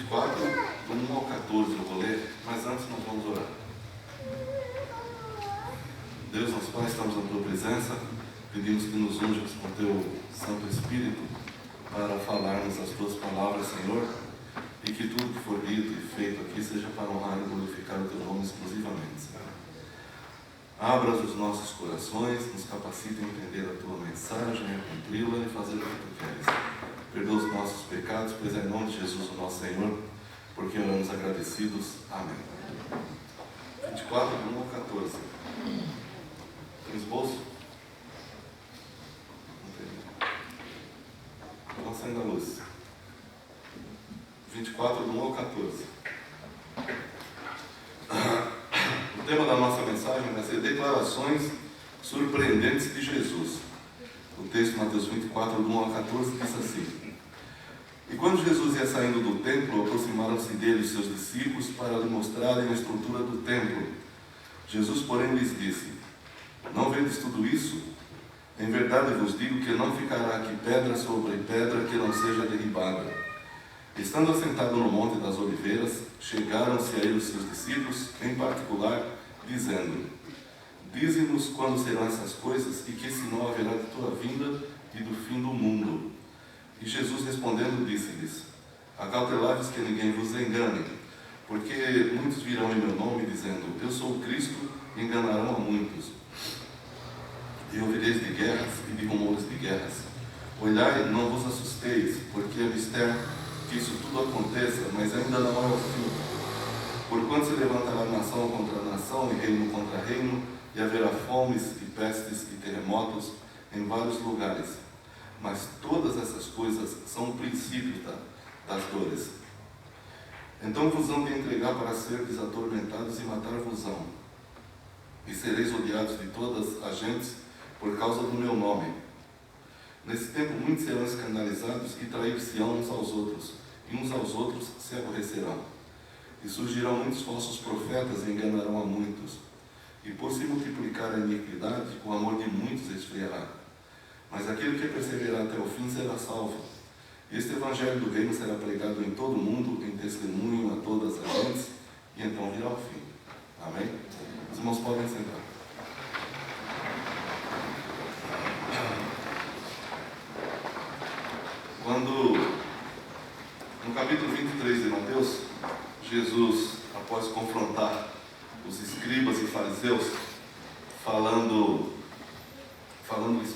24, do 1 ao 14 eu vou ler, mas antes nós vamos orar. Deus, nosso Pai, estamos na Tua presença, pedimos que nos unjas com Teu Santo Espírito para falarmos as Tuas palavras, Senhor, e que tudo que for dito e feito aqui seja para honrar e glorificar o Teu nome exclusivamente, Senhor. Abra os nossos corações, nos capacite a entender a Tua mensagem, a cumpri-la e fazer o que Tu queres. Perdoa os nossos pecados, pois é em nome de Jesus, o nosso Senhor, porque oramos agradecidos. Amém. 24, do 1 ao 14. Tem esboço? Não tem. Estão acendendo a luz. 24, do 1 ao 14. O tema da nossa mensagem vai ser declarações surpreendentes de Jesus. O texto, Mateus 24, do 1 ao 14, diz assim: E quando Jesus ia saindo do templo, aproximaram-se dele os seus discípulos para lhe mostrarem a estrutura do templo. Jesus, porém, lhes disse: Não vedes tudo isso? Em verdade vos digo que não ficará aqui pedra sobre pedra que não seja derribada. Estando assentado no Monte das Oliveiras, chegaram-se a ele os seus discípulos, em particular, dizendo: Dize-nos quando serão essas coisas e que sinal haverá de tua vinda e do fim do mundo. E Jesus respondendo disse-lhes: Acautelai-vos que ninguém vos engane, porque muitos virão em meu nome dizendo: Eu sou o Cristo, e enganarão a muitos. E ouvireis de guerras e de rumores de guerras. Olhai, não vos assusteis, porque é mistério que isso tudo aconteça, mas ainda não é o fim. Porquanto se levantará nação contra nação e reino contra reino, e haverá fomes e pestes e terremotos em vários lugares. Mas todas essas coisas são o princípio das dores. Então vos hão de entregar para seres atormentados e matar-vos-ão. E sereis odiados de todas as gentes por causa do meu nome. Nesse tempo muitos serão escandalizados e trair-se-ão uns aos outros, e uns aos outros se aborrecerão. E surgirão muitos falsos profetas e enganarão a muitos. E por se multiplicar a iniquidade, o amor de muitos esfriará. Mas aquele que perseverar até o fim será salvo. E este evangelho do reino será pregado em todo o mundo, em testemunho a todas as gentes, e então virá o fim. Amém? Os irmãos podem sentar. Quando, no capítulo 23 de Mateus, Jesus, após confrontar os escribas e fariseus, falando-lhes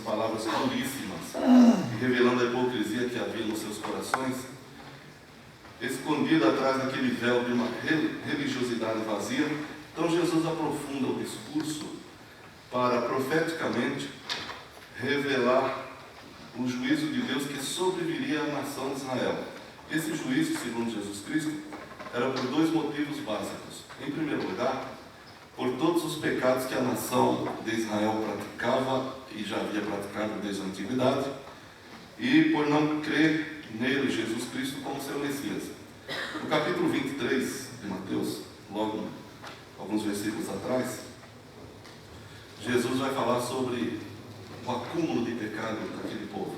palavras duríssimas e revelando a hipocrisia que havia nos seus corações, escondida atrás daquele véu de uma religiosidade vazia, então Jesus aprofunda o discurso para profeticamente revelar o juízo de Deus que sobreviria à nação de Israel. Esse juízo, segundo Jesus Cristo, era por dois motivos básicos. Em primeiro lugar, por todos os pecados que a nação de Israel praticava e já havia praticado desde a antiguidade, e por não crer nele, Jesus Cristo, como seu Messias. No capítulo 23 de Mateus, logo alguns versículos atrás, Jesus vai falar sobre o acúmulo de pecado daquele povo.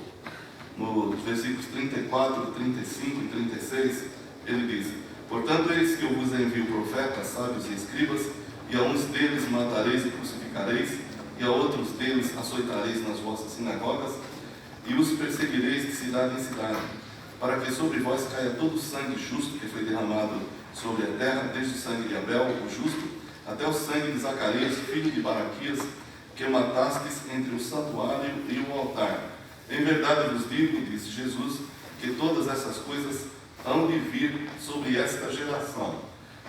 Nos versículos 34, 35 e 36, ele diz: Portanto, eis que eu vos envio profetas, sábios e escribas, e a uns deles matareis e crucificareis, e a outros deles açoitareis nas vossas sinagogas, e os perseguireis de cidade em cidade, para que sobre vós caia todo o sangue justo que foi derramado sobre a terra, desde o sangue de Abel, o justo, até o sangue de Zacarias, filho de Baraquias, que matastes entre o santuário e o altar. Em verdade vos digo, disse Jesus, que todas essas coisas hão de vir sobre esta geração.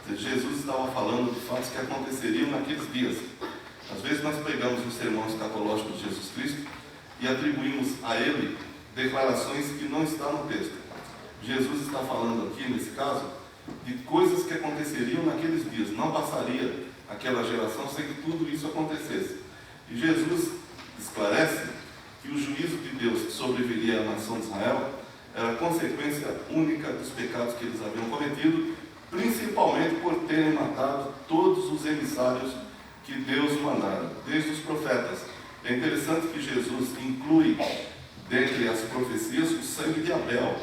Jesus estava falando de fatos que aconteceriam naqueles dias. Às vezes nós pegamos o sermão escatológico de Jesus Cristo e atribuímos a ele declarações que não estão no texto. Jesus está falando aqui, nesse caso, de coisas que aconteceriam naqueles dias. Não passaria aquela geração sem que tudo isso acontecesse. E Jesus esclarece que o juízo de Deus que sobreviria à nação de Israel era consequência única dos pecados que eles haviam cometido, principalmente por terem matado todos os emissários que Deus mandara, desde os profetas. É interessante que Jesus inclui, dentre as profecias, o sangue de Abel.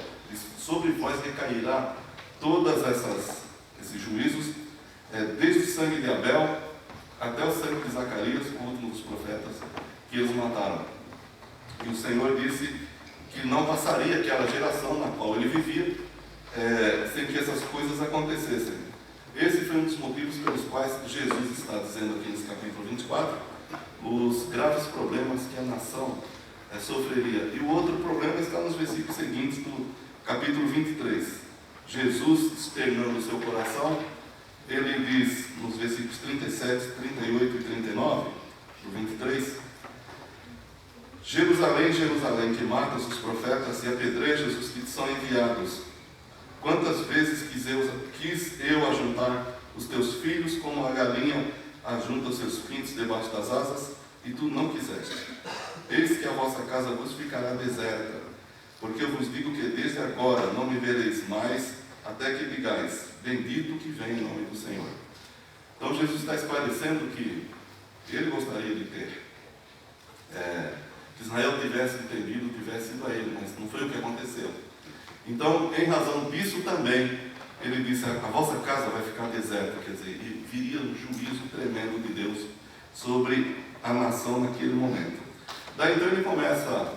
Sobre vós recairá todas esses juízos, desde o sangue de Abel até o sangue de Zacarias, o último dos profetas, que eles mataram. E o Senhor disse que não passaria aquela geração na qual ele vivia sem que essas coisas acontecessem. Esse foi um dos motivos pelos quais Jesus está dizendo aqui nesse capítulo 24 os graves problemas que a nação sofreria. E o outro problema está nos versículos seguintes do capítulo 23. Jesus, externando o seu coração, ele diz nos versículos 37, 38 e 39, do 23: Jerusalém, Jerusalém, que matas os profetas e apedrejas os que te são enviados. Quantas vezes quis eu ajuntar os teus filhos como a galinha ajunta os seus pintos debaixo das asas, e tu não quiseste. Eis que a vossa casa vos ficará deserta, porque eu vos digo que desde agora não me vereis mais, até que digais, bendito que vem em nome do Senhor. Então Jesus está esclarecendo que ele gostaria de ter, que Israel tivesse entendido, tivesse ido a ele, mas não foi o que aconteceu. Então, em razão disso também, ele disse, a vossa casa vai ficar deserta, quer dizer, e viria um juízo tremendo de Deus sobre a nação naquele momento. Daí então ele começa,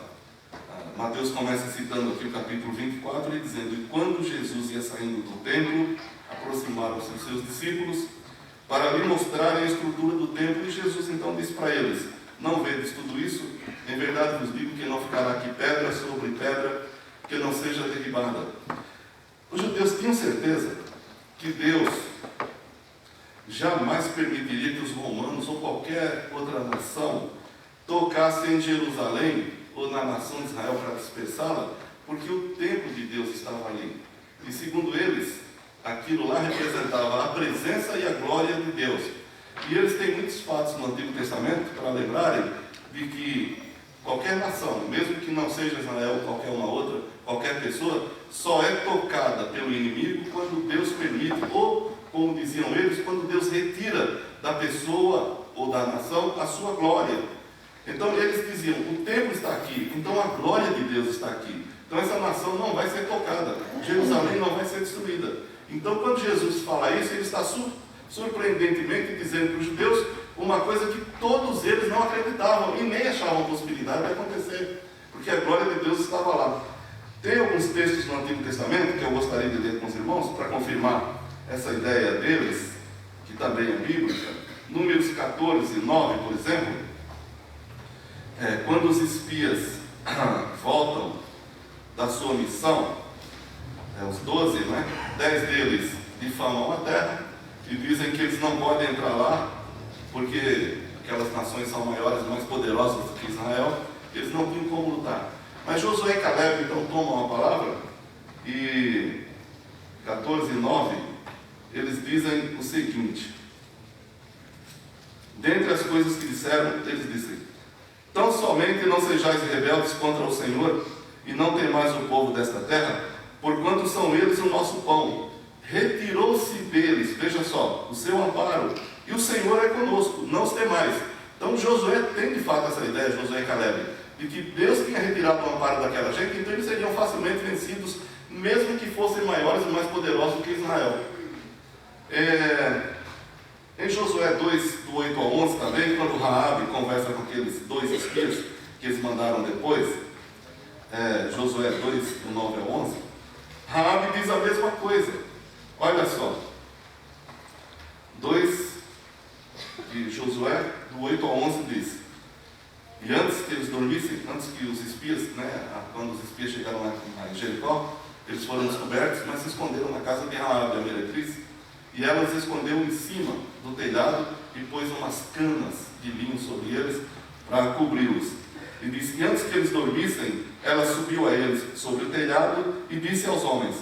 Mateus começa citando aqui o capítulo 24, e dizendo, e quando Jesus ia saindo do templo, aproximaram-se os seus discípulos, para lhe mostrarem a estrutura do templo, e Jesus então disse para eles, não vedes tudo isso? Em verdade vos digo que não ficará aqui pedra sobre pedra, que não seja derribada. Os judeus tinham certeza que Deus jamais permitiria que os romanos ou qualquer outra nação tocasse em Jerusalém ou na nação de Israel para dispersá-la, porque o templo de Deus estava ali. E segundo eles, aquilo lá representava a presença e a glória de Deus. E eles têm muitos fatos no Antigo Testamento para lembrarem de que qualquer nação, mesmo que não seja Israel ou qualquer uma outra, qualquer pessoa, só é tocada pelo inimigo quando Deus permite, ou, como diziam eles, quando Deus retira da pessoa ou da nação a sua glória. Então eles diziam, o templo está aqui, então a glória de Deus está aqui. Então essa nação não vai ser tocada, Jerusalém não vai ser destruída. Então quando Jesus fala isso, ele está surpreendentemente dizendo para os judeus uma coisa que todos eles não acreditavam e nem achavam possibilidade de acontecer, porque a glória de Deus estava lá. Tem alguns textos no Antigo Testamento que eu gostaria de ler com os irmãos para confirmar essa ideia deles, que também é bíblica. Números 14, 9, por exemplo, quando os espias voltam da sua missão, os 12, 10 deles difamam a terra e dizem que eles não podem entrar lá porque aquelas nações são maiores e mais poderosas do que Israel, eles não tinham como lutar. Mas Josué e Caleb então tomam a palavra e 14, 9, eles dizem o seguinte: dentre as coisas que disseram, eles dizem, tão somente não sejais rebeldes contra o Senhor e não temais o povo desta terra, porquanto são eles o nosso pão. Retirou-se deles, veja só, o seu amparo, e o Senhor é conosco, não os temais. Então Josué tem de fato essa ideia, Josué e Caleb, de que Deus tinha retirado o amparo daquela gente, então eles seriam facilmente vencidos, mesmo que fossem maiores e mais poderosos do que Israel. Em Josué 2, do 8 ao 11 também, quando Raabe conversa com aqueles 2 espias que eles mandaram depois, Josué 2, do 9 ao 11, Raabe diz a mesma coisa. Olha só, 2 de Josué, do 8 ao 11 diz, e antes que eles dormissem, antes que os espias, quando os espias chegaram lá em Jericó, eles foram descobertos, mas se esconderam na casa de Raabe, a meretriz, e ela os escondeu em cima do telhado e pôs umas canas de linho sobre eles para cobri-los. E disse que antes que eles dormissem, ela subiu a eles sobre o telhado e disse aos homens,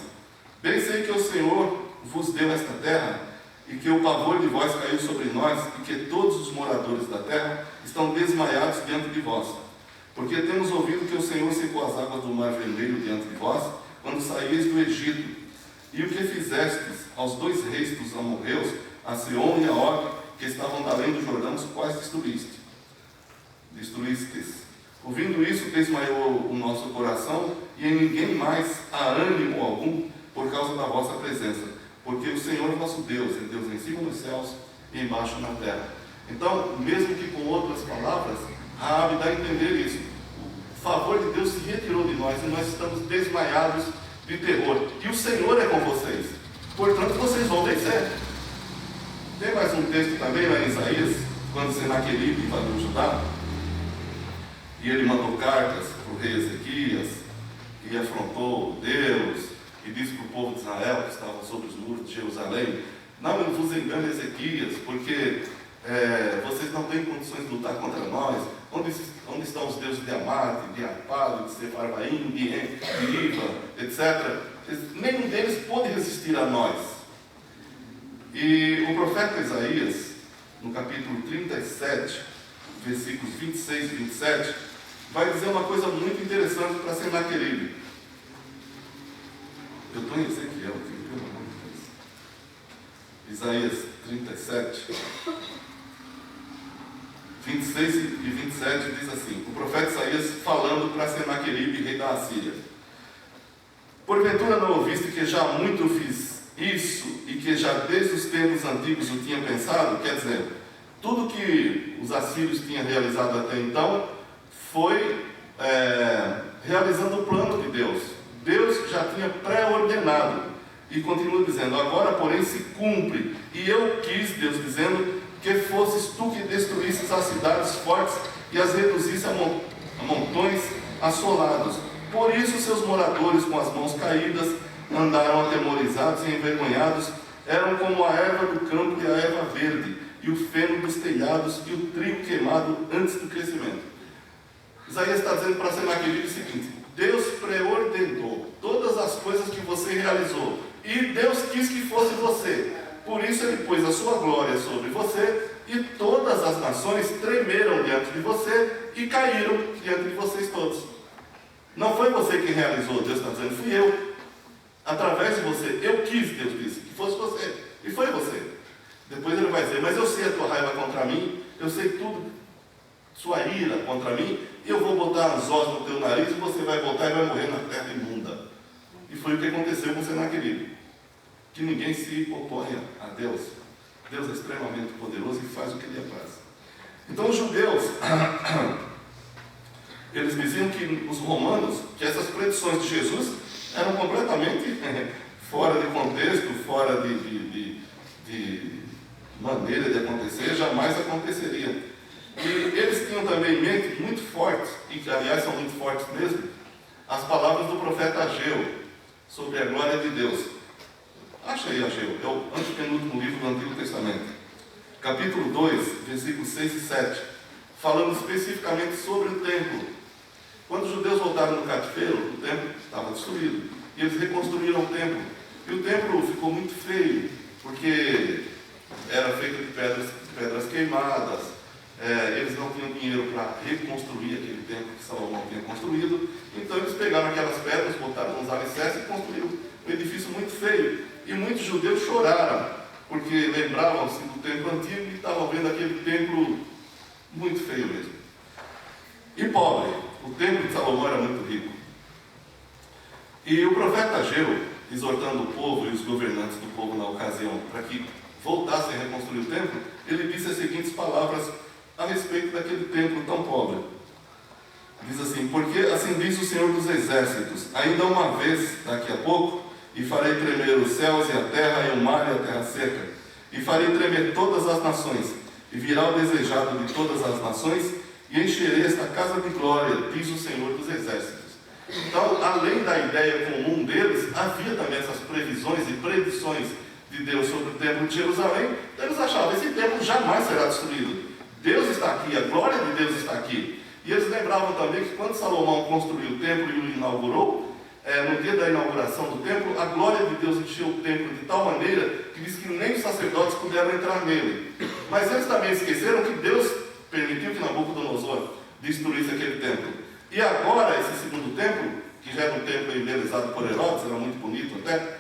bem sei que o Senhor vos deu esta terra, e que o pavor de vós caiu sobre nós, e que todos os moradores da terra estão desmaiados diante de vós. Porque temos ouvido que o Senhor secou as águas do mar vermelho diante de vós, quando saíeis do Egito. E o que fizestes aos 2 reis dos amorreus, a Seom e a Og, que estavam além do Jordão, os quais destruístes. Ouvindo isso, desmaiou o nosso coração, e em ninguém mais há ânimo algum por causa da vossa presença, porque o Senhor vosso Deus é Deus em cima nos céus e embaixo na terra. Então, mesmo que com outras palavras, Raabe dá a entender isso. O favor de Deus se retirou de nós e nós estamos desmaiados de terror. E o Senhor é com vocês. Portanto, vocês vão vencer. Tem mais um texto também lá em Isaías, quando Senaqueribe invadiu Judá, e ele mandou cartas para o rei Ezequias, e afrontou Deus, e disse para o povo de Israel, que estava sobre os muros de Jerusalém: não vos engane, Ezequias, porque vocês não têm condições de lutar contra nós. Onde estão os deuses de Amate, de Arpado, de Sefarvaim, de Iva, etc. Nenhum deles pôde resistir a nós. E o profeta Isaías, no capítulo 37, versículos 26 e 27, vai dizer uma coisa muito interessante para Senaqueribe. Eu estou em Ezequiel, pelo amor de Deus. Isaías 37, 26 e 27 diz assim, o profeta Isaías falando para Senaqueribe, rei da Assíria: porventura não ouviste que já muito fiz isso, e que já desde os tempos antigos o tinha pensado? Quer dizer, tudo que os assírios tinham realizado até então foi realizando o plano de Deus. Deus já tinha pré-ordenado. E continua dizendo: agora, porém, se cumpre. E eu quis, Deus dizendo, que fosses tu que destruísses as cidades fortes e as reduzisse a montões assolados. Por isso seus moradores, com as mãos caídas, andaram atemorizados e envergonhados. Eram como a erva do campo e a erva verde, e o feno dos telhados e o trigo queimado antes do crescimento. Isaías está dizendo para Senaqueribe o seguinte: Deus preordenou todas as coisas que você realizou, e Deus quis que fosse você. Por isso Ele pôs a sua glória sobre você, e todas as nações tremeram diante de você e caíram diante de vocês todos. Não foi você quem realizou, Deus está dizendo, fui eu. Através de você, eu quis, Deus disse, que fosse você. E foi você. Depois Ele vai dizer: mas eu sei a tua raiva contra mim, eu sei tudo, sua ira contra mim, e eu vou botar anzós no teu nariz, e você vai voltar e vai morrer na terra imunda. E foi o que aconteceu com Senaqueribe. Que ninguém se oponha a Deus. Deus é extremamente poderoso e faz o que lhe apraz. Então os judeus, eles diziam que os romanos, que essas predições de Jesus eram completamente fora de contexto, fora de maneira de acontecer, jamais aconteceriam. E eles tinham também em mente muito fortes, e que aliás são muito fortes mesmo, as palavras do profeta Ageu sobre a glória de Deus. Acha aí Ageu, é o antepenúltimo livro do Antigo Testamento, capítulo 2, versículos 6 e 7, falando especificamente sobre o templo. Quando os judeus voltaram no cativeiro, o templo estava destruído, e eles reconstruíram o templo, e o templo ficou muito feio, porque era feito de pedras queimadas, eles não tinham dinheiro para reconstruir aquele templo que Salomão tinha construído, então eles pegaram aquelas pedras, botaram nos alicerces e construíram um edifício muito feio. E muitos judeus choraram, porque lembravam-se do templo antigo e estavam vendo aquele templo muito feio mesmo. E pobre, o templo de Salomão era muito rico. E o profeta Ageu, exortando o povo e os governantes do povo na ocasião, para que voltassem a reconstruir o templo, ele disse as seguintes palavras a respeito daquele templo tão pobre. Diz assim: porque assim diz o Senhor dos Exércitos, ainda uma vez, daqui a pouco, e farei tremer os céus e a terra, e o mar e a terra seca, e farei tremer todas as nações, e virá o desejado de todas as nações, e encherei esta casa de glória, diz o Senhor dos Exércitos. Então, além da ideia comum deles, havia também essas previsões e predições de Deus sobre o templo de Jerusalém. Eles achavam: esse templo jamais será destruído. Deus está aqui, a glória de Deus está aqui. E eles lembravam também que quando Salomão construiu o templo e o inaugurou, no dia da inauguração do templo, a glória de Deus encheu o templo de tal maneira que diz que nem os sacerdotes puderam entrar nele. Mas eles também esqueceram que Deus permitiu que Nabucodonosor destruísse aquele templo. E agora, esse segundo templo, que já era um templo embelezado por Herodes, era muito bonito até,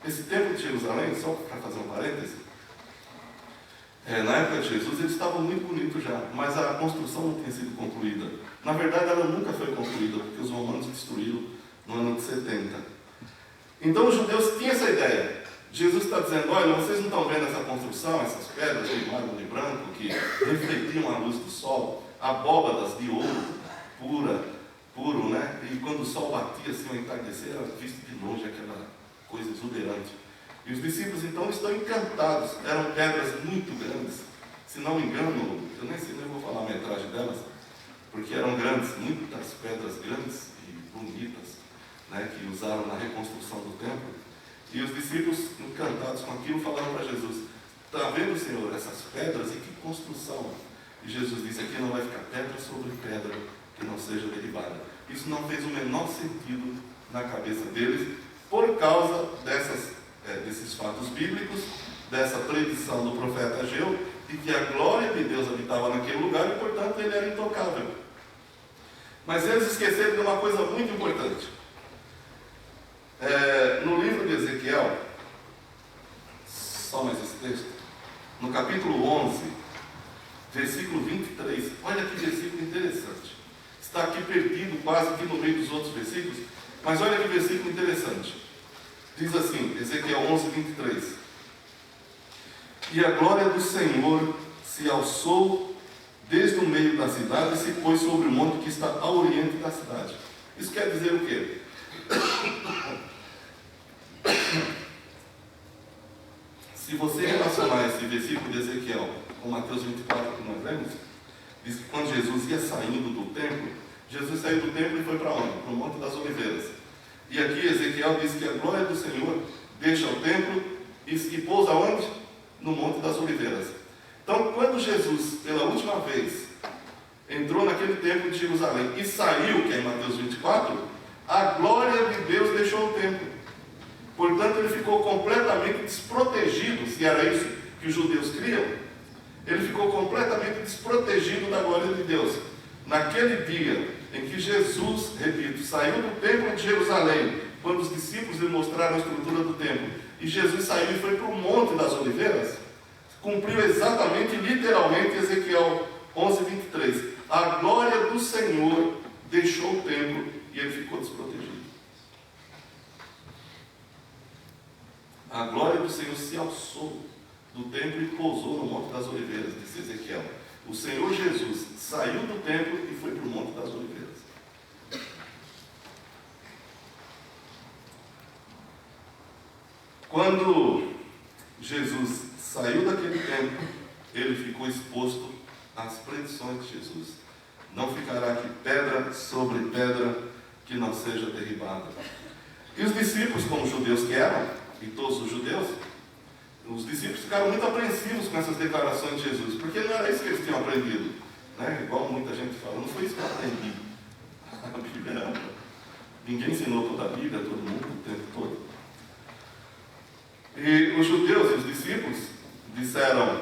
esse templo de Jerusalém, só para fazer um parêntese, na época de Jesus ele estava muito bonito já, mas a construção não tinha sido concluída. Na verdade, ela nunca foi concluída, porque os romanos destruíram no ano de 70. Então os judeus tinham essa ideia. Jesus está dizendo, olha, vocês não estão vendo essa construção, essas pedras de mármore branco que refletiam a luz do sol, abóbadas de ouro puro, né? E quando o sol batia assim ao entardecer, era visto de longe aquela coisa exuberante. E os discípulos então estão encantados. Eram pedras muito grandes. Se não me engano, eu nem sei, nem vou falar a metragem delas, porque eram grandes, muitas pedras grandes e bonitas, né, que usaram na reconstrução do templo. E os discípulos, encantados com aquilo, falaram para Jesus, está vendo, Senhor, essas pedras e que construção? E Jesus disse, aqui não vai ficar pedra sobre pedra que não seja derribada. Isso não fez o menor sentido na cabeça deles, por causa desses fatos bíblicos, dessa predição do profeta Ageu, de que a glória de Deus habitava naquele lugar e, portanto, ele era intocável. Mas eles esqueceram de uma coisa muito importante. No livro de Ezequiel, só mais esse texto, no capítulo 11, versículo 23, olha que versículo interessante. Está aqui perdido quase que no meio dos outros versículos, mas olha que versículo interessante. Diz assim, Ezequiel 11, 23. E a glória do Senhor se alçou desde o meio da cidade e se pôs sobre o monte que está ao oriente da cidade. Isso quer dizer o quê? Se você relacionar esse versículo de Ezequiel com Mateus 24 que nós lemos, diz que quando Jesus ia saindo do templo, Jesus saiu do templo e foi para onde? Para o Monte das Oliveiras. E aqui Ezequiel diz que a glória do Senhor deixa o templo e pousa onde? No Monte das Oliveiras. Então, quando Jesus, pela última vez, entrou naquele templo de Jerusalém e saiu, que é em Mateus 24, a glória de Deus deixou o templo. Portanto, ele ficou completamente desprotegido, se era isso que os judeus criam, ele ficou completamente desprotegido da glória de Deus. Naquele dia em que Jesus, repito, saiu do templo de Jerusalém, quando os discípulos lhe mostraram a estrutura do templo, e Jesus saiu e foi para o Monte das Oliveiras, cumpriu exatamente, literalmente, Ezequiel 11, 23. A glória do Senhor deixou o templo e ele ficou desprotegido. A glória do Senhor se alçou do templo e pousou no Monte das Oliveiras, disse Ezequiel. O Senhor Jesus saiu do templo e foi para o Monte das Oliveiras. Quando Jesus saiu daquele templo, ele ficou exposto às predições de Jesus. Não ficará aqui pedra sobre pedra que não seja derribada. E os discípulos, como os judeus que eram, e todos os judeus, os discípulos ficaram muito apreensivos com essas declarações de Jesus, porque não era isso que eles tinham aprendido, né? Igual muita gente fala, não foi isso que eu aprendi. A Bíblia era ampla. Ninguém ensinou toda a Bíblia, todo mundo, o tempo todo. E os judeus, os discípulos, disseram,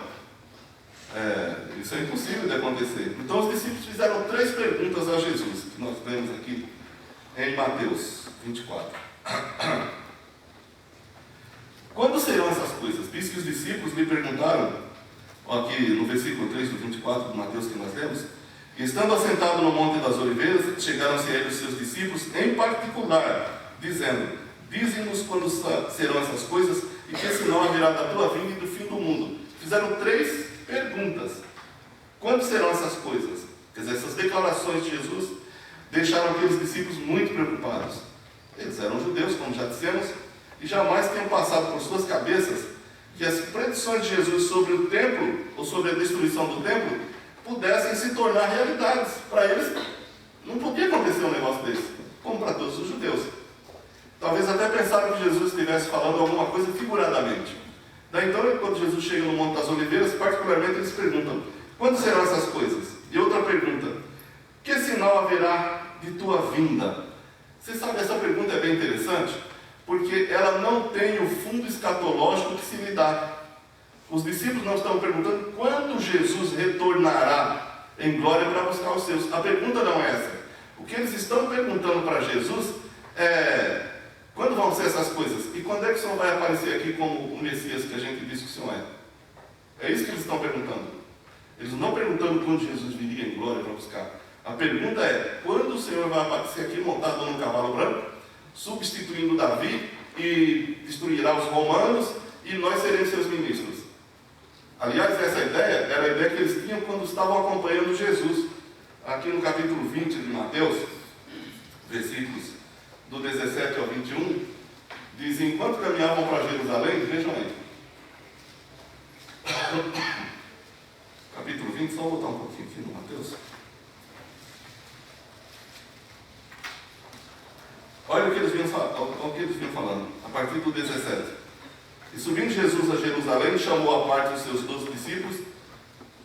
isso é impossível de acontecer. Então os discípulos fizeram 3 perguntas a Jesus, que nós vemos aqui em Mateus 24. Quando serão essas coisas? Diz que os discípulos lhe perguntaram, aqui no versículo 3 do 24 de Mateus que nós lemos, e estando assentado no Monte das Oliveiras, chegaram-se a ele os seus discípulos, em particular, dizendo, dize-nos quando serão essas coisas, e que sinal haverá da tua vinda e do fim do mundo. Fizeram 3 perguntas. Quando serão essas coisas? Quer dizer, essas declarações de Jesus deixaram aqueles discípulos muito preocupados. Eles eram judeus, como já dissemos, e jamais tinham passado por suas cabeças que as predições de Jesus sobre o templo, ou sobre a destruição do templo, pudessem se tornar realidades. Para eles, não podia acontecer um negócio desse, como para todos os judeus. Talvez até pensaram que Jesus estivesse falando alguma coisa figuradamente. Daí então, quando Jesus chega no Monte das Oliveiras, particularmente eles perguntam, quando serão essas coisas? E outra pergunta, que sinal haverá de tua vinda? Você sabe, essa pergunta é bem interessante, porque ela não tem o fundo escatológico que se lhe dá. Os discípulos não estão perguntando quando Jesus retornará em glória para buscar os seus. A pergunta não é essa. O que eles estão perguntando para Jesus é, quando vão ser essas coisas? E quando é que o Senhor vai aparecer aqui como o Messias que a gente diz que o Senhor é? É isso que eles estão perguntando. Eles não estão perguntando quando Jesus viria em glória para buscar. A pergunta é, quando o Senhor vai aparecer aqui montado num cavalo branco, substituindo Davi e destruirá os romanos e nós seremos seus ministros. Aliás, essa ideia era a ideia que eles tinham quando estavam acompanhando Jesus. Aqui no capítulo 20 de Mateus, versículos do 17 ao 21, diz: enquanto caminhavam para Jerusalém, vejam aí. Capítulo 20, só voltar um pouquinho aqui no Mateus. Olha o que eles vinham falando, a partir do 17. E subindo Jesus a Jerusalém, chamou à parte os seus 12 discípulos,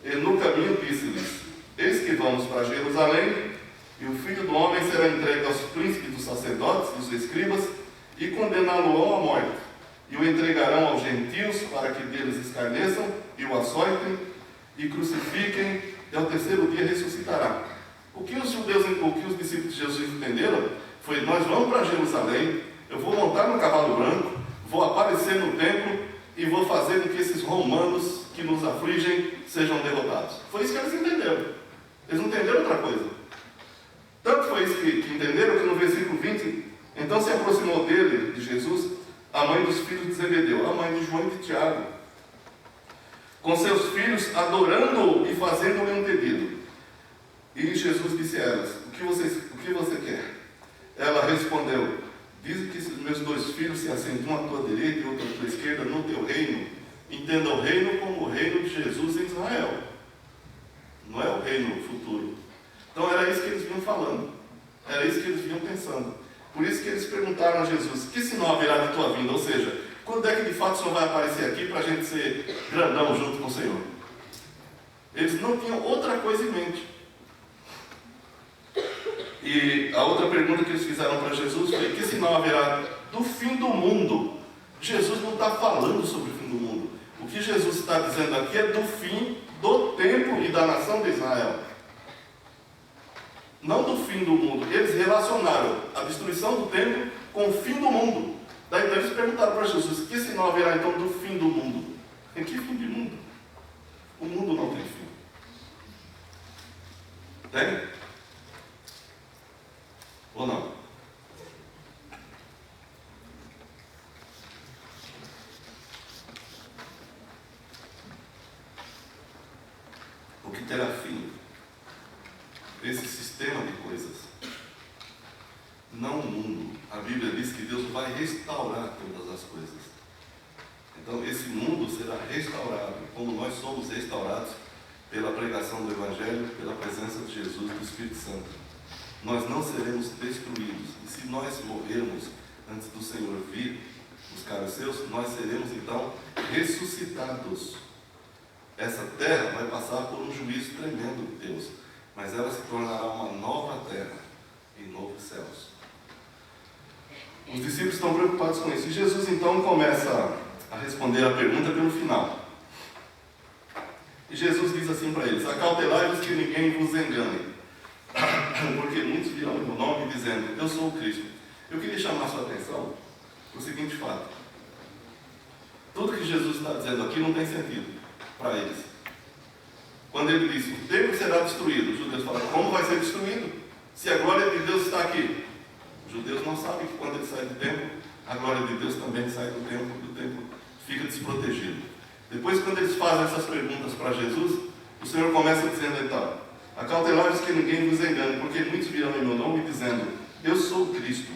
e no caminho disse-lhes: eis que vamos para Jerusalém, e o Filho do Homem será entregue aos príncipes dos sacerdotes e dos escribas, e condená-lo-ão à morte, e o entregarão aos gentios, para que deles escarneçam, e o açoitem, e crucifiquem, e ao terceiro dia ressuscitará. O que os discípulos de Jesus entenderam foi: nós vamos para Jerusalém, eu vou montar no cavalo branco, vou aparecer no templo e vou fazer com que esses romanos que nos afligem sejam derrotados. Foi isso que eles entenderam. Eles não entenderam outra coisa. Tanto foi isso que entenderam que no versículo 20, então se aproximou dele, de Jesus, a mãe dos filhos de Zebedeu, a mãe de João e de Tiago, com seus filhos, adorando-o e fazendo-lhe um pedido. E Jesus disse a elas: o que você quer? Ela respondeu: diz que os meus 2 filhos se assentam, um à tua direita e outro à tua esquerda, no teu reino. Entenda o reino como o reino de Jesus em Israel. Não é o reino futuro. Então era isso que eles vinham falando. Era isso que eles vinham pensando. Por isso que eles perguntaram a Jesus: que sinal haverá de tua vinda? Ou seja, quando é que de fato o Senhor vai aparecer aqui para a gente ser grandão junto com o Senhor? Eles não tinham outra coisa em mente. E a outra pergunta que eles fizeram para Jesus foi: que sinal haverá do fim do mundo? Jesus não está falando sobre o fim do mundo. O que Jesus está dizendo aqui é do fim do tempo e da nação de Israel. Não do fim do mundo. Eles relacionaram a destruição do templo com o fim do mundo. Daí então eles perguntaram para Jesus: que sinal haverá então do fim do mundo? Em que fim de mundo? O mundo não tem fim. Tem? Ou não? O que terá fim? Esse sistema de coisas. Não o mundo. A Bíblia diz que Deus vai restaurar todas as coisas. Então esse mundo será restaurado, como nós somos restaurados pela pregação do Evangelho, pela presença de Jesus e do Espírito Santo. Nós não seremos destruídos. E se nós morrermos antes do Senhor vir buscar os seus, nós seremos então ressuscitados. Essa terra vai passar por um juízo tremendo de Deus, mas ela se tornará uma nova terra e novos céus. Os discípulos estão preocupados com isso. E Jesus então começa a responder a pergunta pelo final. E Jesus diz assim para eles: acautelai-vos que ninguém vos engane, porque muitos virão em meu nome dizendo: eu sou o Cristo. Eu queria chamar a sua atenção para o seguinte fato: tudo que Jesus está dizendo aqui não tem sentido para eles. Quando ele diz: o templo será destruído, os judeus falam: como vai ser destruído se a glória de Deus está aqui? Os judeus não sabem que quando ele sai do templo, a glória de Deus também sai do templo, e o templo fica desprotegido. Depois, quando eles fazem essas perguntas para Jesus, o Senhor começa dizendo então: acautelai-vos que ninguém vos engane, porque muitos virão em meu nome dizendo: eu sou o Cristo.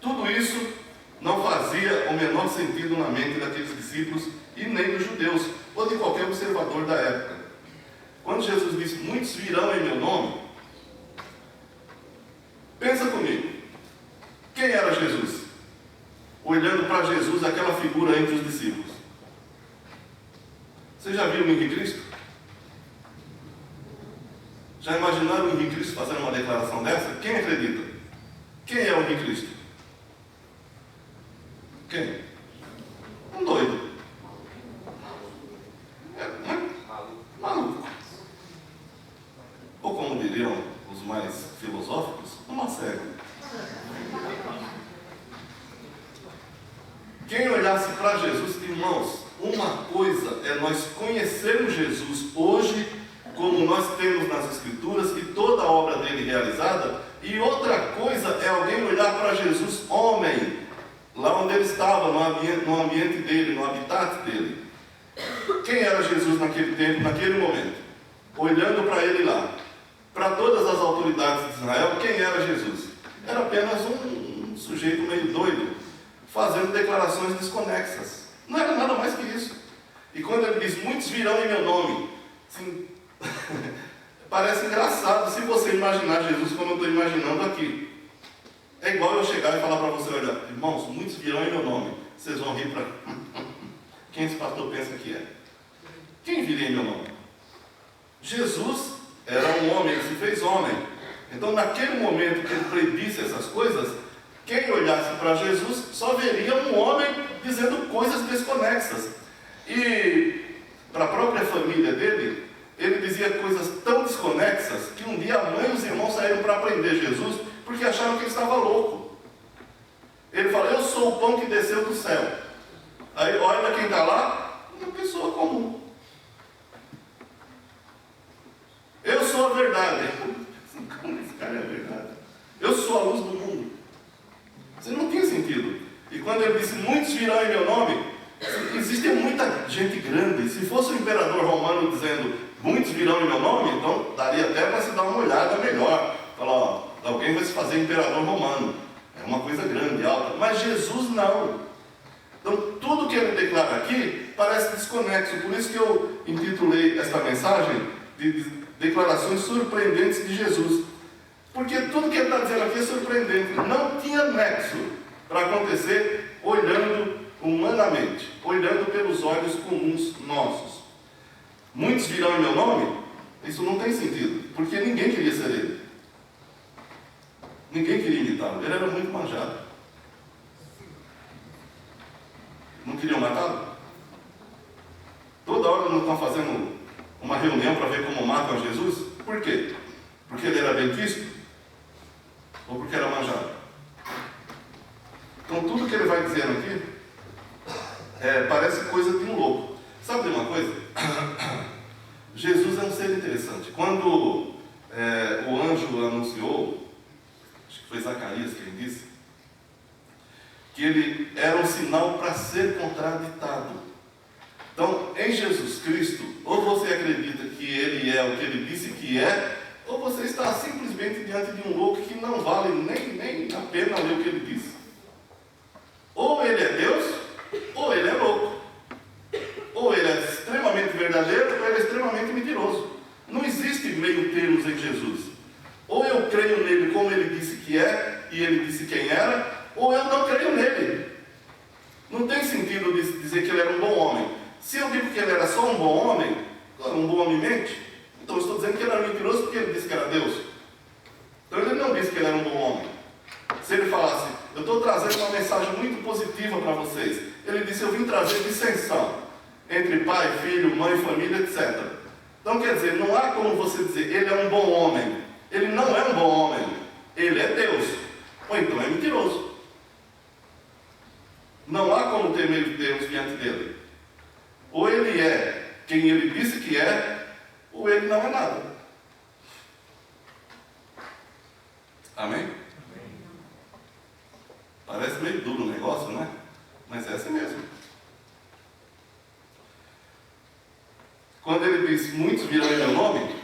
Tudo isso não fazia o menor sentido na mente daqueles discípulos e nem dos judeus, ou de qualquer observador da época. Quando Jesus disse: muitos virão em meu nome, pensa comigo, quem era Jesus? Olhando para Jesus, aquela figura entre os discípulos. Você já viu o Henrique Cristo? Já imaginaram o Henrique Cristo fazendo uma declaração dessa? Quem acredita? Quem é o Henrique Cristo? Quem? Um doido. Maluco. Ou como diriam os mais filosóficos, uma cega. Quem olhasse para Jesus, irmãos, uma coisa é nós conhecermos Jesus hoje, como nós temos nas Escrituras, e toda a obra dele realizada, e outra coisa é alguém olhar para Jesus, homem, lá onde ele estava, no ambiente dele, no habitat dele. Quem era Jesus naquele tempo, naquele momento? Olhando para ele lá, para todas as autoridades de Israel, quem era Jesus? Era apenas um sujeito meio doido, fazendo declarações desconexas. Não era nada mais que isso. E quando ele diz, muitos virão em meu nome, assim, parece engraçado se você imaginar Jesus como eu estou imaginando aqui. É igual eu chegar e falar para você, olha, irmãos, muitos virão em meu nome. Vocês vão rir para... Quem esse pastor pensa que é? Quem viria em meu nome? Jesus era um homem, ele se fez homem. Então, naquele momento que ele predisse essas coisas, quem olhasse para Jesus só veria um homem dizendo coisas desconexas. E para a própria família dele, ele dizia coisas tão desconexas que um dia a mãe e os irmãos saíram para prender Jesus porque acharam que ele estava louco. Ele fala, eu sou o pão que desceu do céu. Aí olha quem está lá, uma pessoa comum. Eu sou a verdade. Como esse cara é a verdade? Eu sou a luz do mundo. Isso não tinha sentido. E quando ele disse, muitos virão em meu nome, existe muita gente grande. Se fosse o imperador romano dizendo, muitos virão em meu nome, então daria até para se dar uma olhada melhor. Falar, ó, alguém vai se fazer imperador romano. É uma coisa grande, alta. Mas Jesus não. Então, tudo que ele declara aqui parece desconexo. Por isso que eu intitulei esta mensagem de declarações surpreendentes de Jesus. Porque tudo que ele está dizendo aqui é surpreendente. Não tinha nexo para acontecer olhando humanamente, olhando pelos olhos comuns nossos. Muitos virão em meu nome? Isso não tem sentido, porque ninguém queria ser ele. Ninguém queria imitá-lo. Ele era muito manjado. Não queriam matá-lo? Toda hora não estão fazendo uma reunião para ver como matam Jesus? Por quê? Porque ele era bem visto? Ou porque era manjado? Então tudo que ele vai dizendo aqui parece coisa de um louco. Sabe de uma coisa? Jesus é um ser interessante. Quando o anjo anunciou, acho que foi Zacarias quem disse, que ele era um sinal para ser contraditado. Então, em Jesus Cristo, ou você acredita que ele é o que ele disse que é, ou você está simplesmente diante de um louco que não vale nem a pena ler o que ele disse. Ou ele é Deus, ou ele é louco. Ou ele é extremamente verdadeiro, ou ele é extremamente mentiroso. Não existe meio termos em Jesus. Ou eu creio nele como ele disse que é, e ele disse quem era, ou eu não creio nele. Não tem sentido dizer que ele era um bom homem. Se eu digo que ele era só um bom homem mente, então eu estou dizendo que ele era mentiroso porque ele disse que era Deus. Então ele não disse que ele era um bom homem. Se ele falasse, eu estou trazendo uma mensagem muito positiva para vocês. Ele disse, eu vim trazer dissensão entre pai, filho, mãe, família, etc. Então quer dizer, não há como você dizer, ele é um bom homem. Ele não é um bom homem. Ele é Deus. Ou então é mentiroso. Não há como ter meio termos diante dele. Ou ele é quem ele disse que é, ou ele não é nada. Amém? Parece meio duro o negócio, né? Mas é assim mesmo. Quando ele diz, muitos virão em meu nome,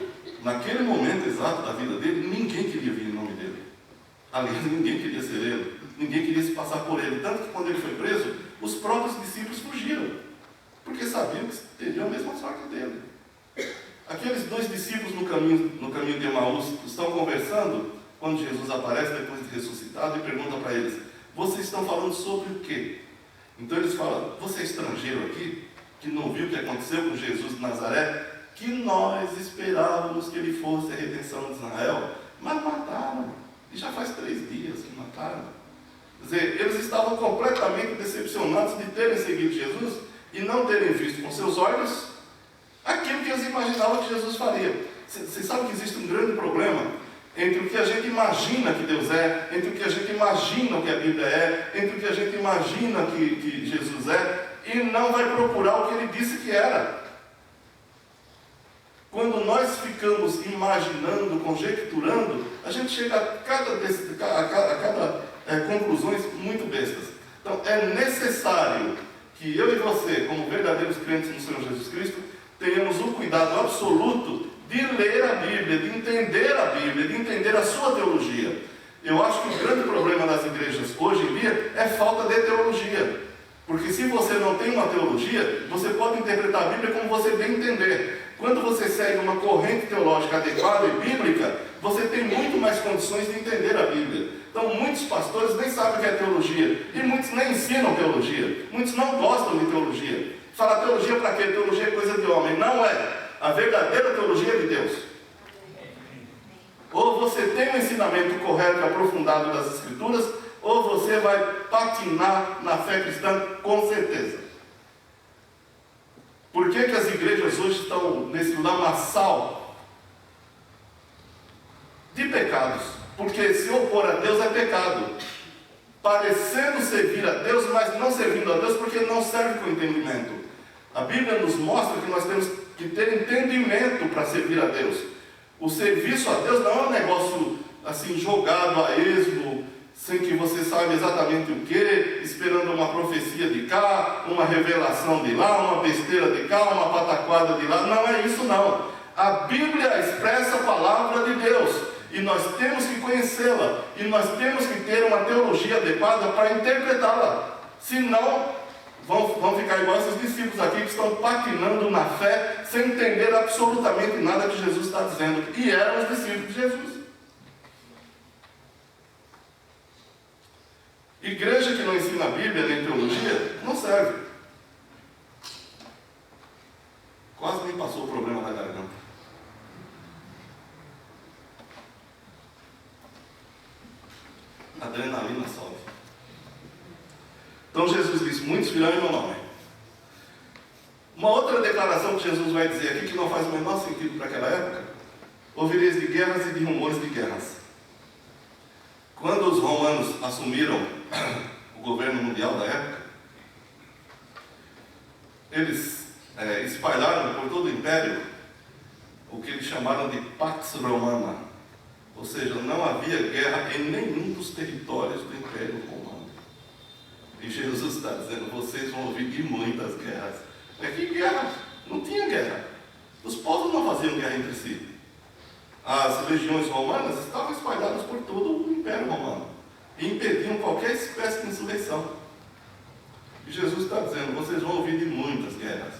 naquele momento exato da vida dele, ninguém queria vir em nome dele. Aliás, ninguém queria ser ele. Ninguém queria se passar por ele. Tanto que quando ele foi preso, os próprios discípulos fugiram. Porque sabiam que teriam a mesma sorte dele. Aqueles dois discípulos no caminho de Emaús estão conversando, quando Jesus aparece depois de ressuscitado, e pergunta para eles, vocês estão falando sobre o quê? Então eles falam, você é estrangeiro aqui, que não viu o que aconteceu com Jesus de Nazaré, que nós esperávamos que ele fosse a redenção de Israel, mas mataram. E já faz 3 dias que mataram. Quer dizer, eles estavam completamente decepcionados de terem seguido Jesus e não terem visto com seus olhos aquilo que eles imaginavam que Jesus faria. Vocês sabem que existe um grande problema entre o que a gente imagina que Deus é, entre o que a gente imagina que a Bíblia é, entre o que a gente imagina que Jesus é, e não vai procurar o que ele disse que era. Quando nós ficamos imaginando, conjecturando, a gente chega a cada conclusões muito bestas. Então é necessário que eu e você, como verdadeiros crentes no Senhor Jesus Cristo, tenhamos o cuidado absoluto de ler a Bíblia, de entender a Bíblia, de entender a sua teologia. Eu acho que o grande problema das igrejas hoje em dia é falta de teologia. Porque se você não tem uma teologia, você pode interpretar a Bíblia como você bem entender. Quando você segue uma corrente teológica adequada e bíblica, você tem muito mais condições de entender a Bíblia. Então muitos pastores nem sabem o que é teologia. E muitos nem ensinam teologia. Muitos não gostam de teologia. Fala teologia para quê? Teologia é coisa de homem. Não é. A verdadeira teologia é de Deus. Ou você tem um ensinamento correto e aprofundado das Escrituras, ou você vai patinar na fé cristã com certeza. Por que as igrejas hoje estão nesse lamaçal de pecados? Porque se opor a Deus é pecado. Parecendo servir a Deus, mas não servindo a Deus porque não serve com entendimento. A Bíblia nos mostra que nós temos que ter entendimento para servir a Deus. O serviço a Deus não é um negócio assim jogado a esmo, sem que você saiba exatamente o que, esperando uma profecia de cá, uma revelação de lá, uma besteira de cá, uma pataquada de lá. Não é isso não. A Bíblia expressa a palavra de Deus e nós temos que conhecê-la e nós temos que ter uma teologia adequada para interpretá-la. Senão, vão ficar igual esses discípulos aqui que estão patinando na fé sem entender absolutamente nada que Jesus está dizendo. E eram os discípulos de Jesus. Igreja que não ensina a Bíblia nem teologia, não serve. Quase nem passou o problema da garganta. Adrenalina sobe. Então Jesus disse, muitos virão em meu nome. Uma outra declaração que Jesus vai dizer aqui, que não faz o menor sentido para aquela época: ouvireis de guerras e de rumores de guerras. Quando os romanos assumiram o governo mundial da época, eles espalharam por todo o império o que eles chamaram de Pax Romana. Ou seja, não havia guerra em nenhum dos territórios do Império Romano. E Jesus está dizendo, vocês vão ouvir de muitas guerras. É que guerra? Não tinha guerra. Os povos não faziam guerra entre si. As legiões romanas estavam espalhadas por todo o Império Romano e impediam qualquer espécie de insurreição. E Jesus está dizendo, vocês vão ouvir de muitas guerras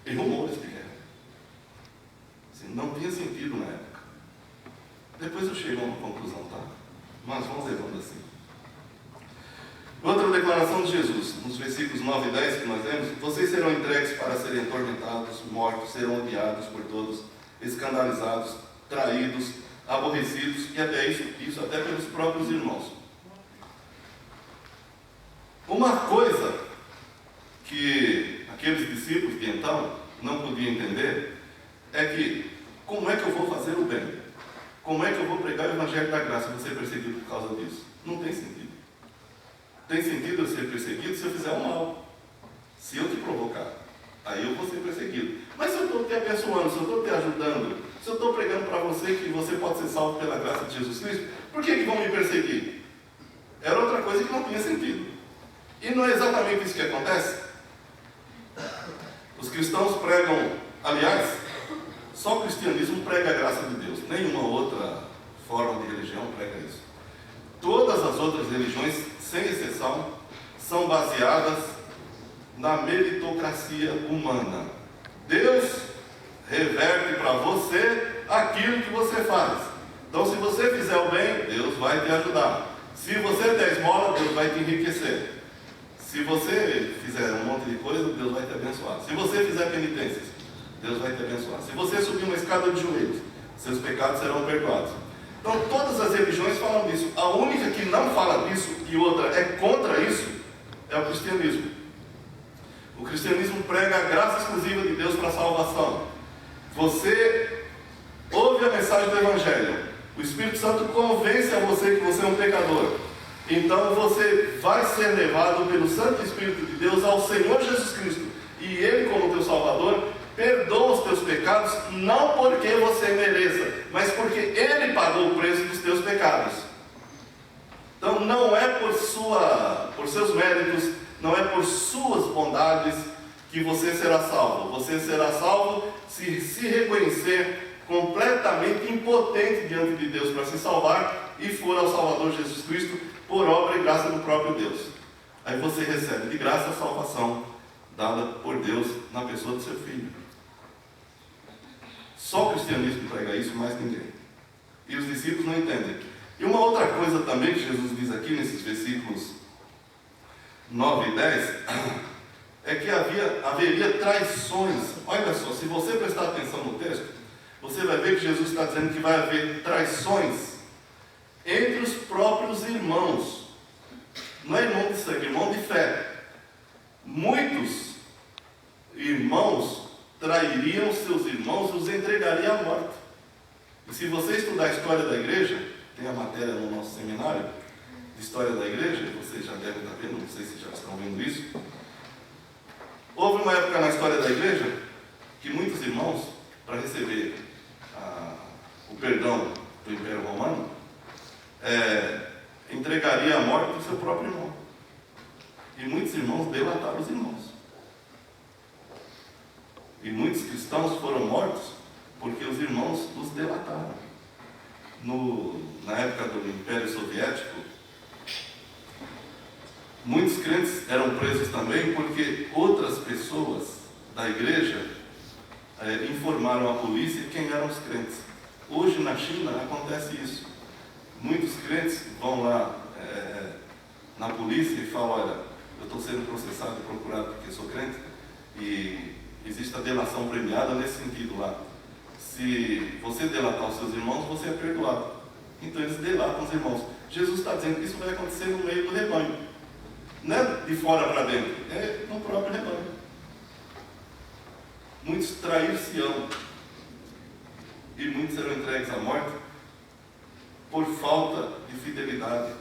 e rumores de guerra. Assim, não tinha sentido na época. Depois eu chego a uma conclusão, tá? Mas vamos levando assim. Outra declaração de Jesus, nos versículos 9 e 10 que nós lemos: vocês serão entregues para serem atormentados, mortos, serão odiados por todos, escandalizados, traídos, aborrecidos, e até isso até pelos próprios irmãos. Uma coisa que aqueles discípulos de então não podiam entender é que, como é que eu vou fazer o bem? Como é que eu vou pregar o Evangelho da Graça e vou ser perseguido por causa disso? Não tem sentido. Tem sentido eu ser perseguido se eu fizer o mal. Se eu te provocar, aí eu vou ser perseguido. Mas se eu estou te abençoando, se eu estou te ajudando, se eu estou pregando para você que você pode ser salvo pela graça de Jesus Cristo, por que vão me perseguir? Era outra coisa que não tinha sentido. E não é exatamente isso que acontece? Os cristãos pregam, aliás, só o cristianismo prega a graça de Deus. Nenhuma outra forma de religião prega isso. Todas as outras religiões, sem exceção, são baseadas na meritocracia humana. Deus reverte para você aquilo que você faz. Então, se você fizer o bem, Deus vai te ajudar. Se você der esmola, Deus vai te enriquecer. Se você fizer um monte de coisa, Deus vai te abençoar. Se você fizer penitências, Deus vai te abençoar. Se você subir uma escada de joelhos, seus pecados serão perdoados. Então, todas as religiões falam disso. A única que não fala disso e outra é contra isso é o cristianismo. O cristianismo prega a graça exclusiva de Deus para a salvação. Você ouve a mensagem do Evangelho. O Espírito Santo convence a você que você é um pecador. Então você vai ser levado pelo Santo Espírito de Deus ao Senhor Jesus Cristo. E Ele, como teu Salvador, perdoa os teus pecados, não porque você mereça, mas porque Ele pagou o preço dos teus pecados. Então não é por sua por seus méritos, não é por suas bondades que você será salvo. Você será salvo se reconhecer completamente impotente diante de Deus para se salvar e for ao Salvador Jesus Cristo por obra e graça do próprio Deus. Aí você recebe de graça a salvação dada por Deus na pessoa do seu filho. Só o cristianismo prega isso, mais ninguém. E os discípulos não entendem. E uma outra coisa também que Jesus diz aqui nesses versículos 9 e 10 é que haveria traições. Olha só, se você prestar atenção no texto, você vai ver que Jesus está dizendo que vai haver traições entre os próprios irmãos. Não é irmão de sangue, é irmão de fé. Muitos irmãos trairiam seus irmãos e os entregariam à morte. E se você estudar a história da igreja, tem a matéria no nosso seminário de história da igreja, vocês já devem estar vendo, não sei se já estão vendo isso. Houve uma época na história da igreja que muitos irmãos, para receber o perdão do Império Romano, entregaria à morte o seu próprio irmão. E muitos irmãos delataram os irmãos. E muitos cristãos foram mortos porque os irmãos os delataram. Na época do Império Soviético, muitos crentes eram presos também porque outras pessoas da igreja informaram à polícia quem eram os crentes. Hoje na China acontece isso. Muitos crentes vão lá na polícia e falam: olha, eu estou sendo processado e procurado porque sou crente, e existe a delação premiada nesse sentido lá. Se você delatar os seus irmãos, você é perdoado. Então eles delatam os irmãos. Jesus está dizendo que isso vai acontecer no meio do rebanho. Não é de fora para dentro, é no próprio rebanho. Muitos trair-se-ão e muitos serão entregues à morte por falta de fidelidade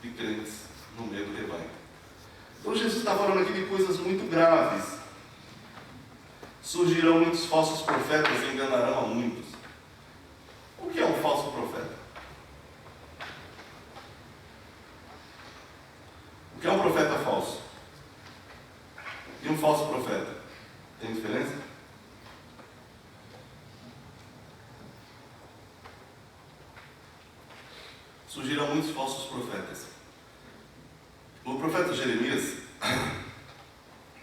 de crentes no meio do rebanho. Então Jesus está falando aqui de coisas muito graves. Surgirão muitos falsos profetas e enganarão a muitos. O que é um falso profeta? O que é um profeta falso? E um falso profeta? Tem diferença? Surgirão muitos falsos profetas. O profeta Jeremias,